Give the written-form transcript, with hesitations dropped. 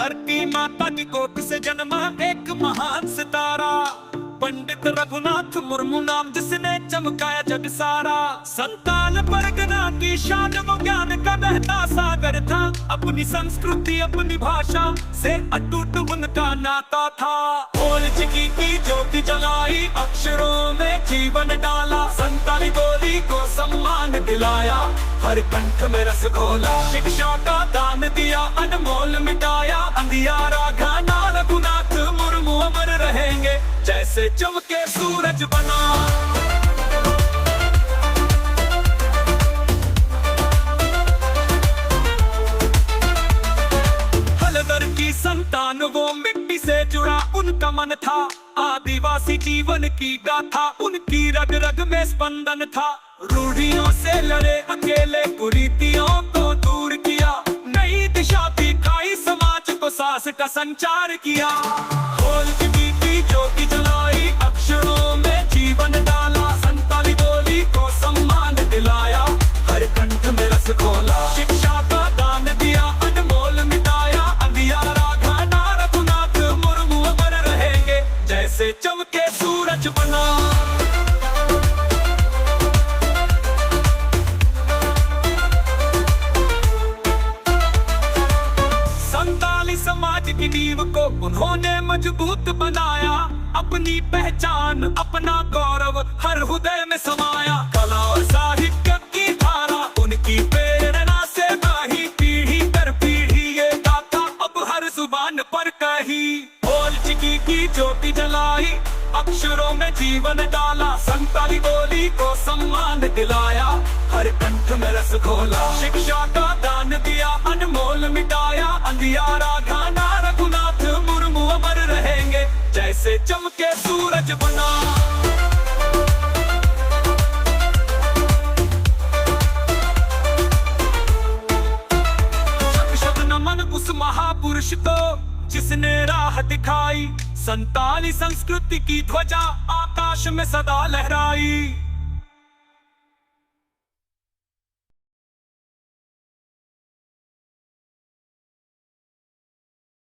धरती माता की कोख से जन्मा एक महान सितारा, पंडित रघुनाथ मुर्मू नाम जिसने चमकाया जग सारा। संतान परगना की शान वो ज्ञान का बहता सागर था, अपनी संस्कृति अपनी भाषा से अटूट उनका नाता था। खोज की ज्योति जलाई, अक्षरों में जीवन डाला, संताली बोली को सम्मान दिलाया, हर कंठ में रस घोला। शिक्षा का दान दिया, अनमोल मिटाया, अंधियारा घाना रघुनाथ मुर्मू अमर रहेंगे जैसे चमके सूरज बना। हलदर की संतान वो मिट्टी से जुड़ा उनका मन था, आदिवासी जीवन की गाथा उनकी रग रग में स्पंदन था। रूढ़ियों से लड़े अकेले, कुरीतियों को दूर किया, नई दिशा दिखाई, समाज को साहस का संचार किया। खोज की ज्योति जलाई, अक्षरों में जीवन डाला, संताली बोली को सम्मान दिलाया, हर कंठ में रस घोला। शिक्षा का दान दिया, अनमोल मिटाया, अंधियारा घाना रघुनाथ मुर्मू अमर रहेंगे जैसे चमके सूरज बना। समाज की नींव को उन्होंने मजबूत बनाया, अपनी पहचान अपना गौरव हर हृदय में समाया। कला और साहित्य की धारा उनकी प्रेरणा से बही, पीढ़ी दर पीढ़ी ये गाथा अब हर जुबान पर कही। खोज की ज्योति जलाई, अक्षरों में जीवन डाला, संताली बोली को सम्मान दिलाया, हर कंठ में रस घोला। शिक्षा का दान दिया, अनमोल मिटाया, अंधियारा घाना रघुनाथ मुर्मू अमर रहेंगे जैसे चमके सूरज बना। शत शत नमन उस महापुरुष को जिसने राह दिखाई, संताली संस्कृति की ध्वजा आकाश में सदा लहराई।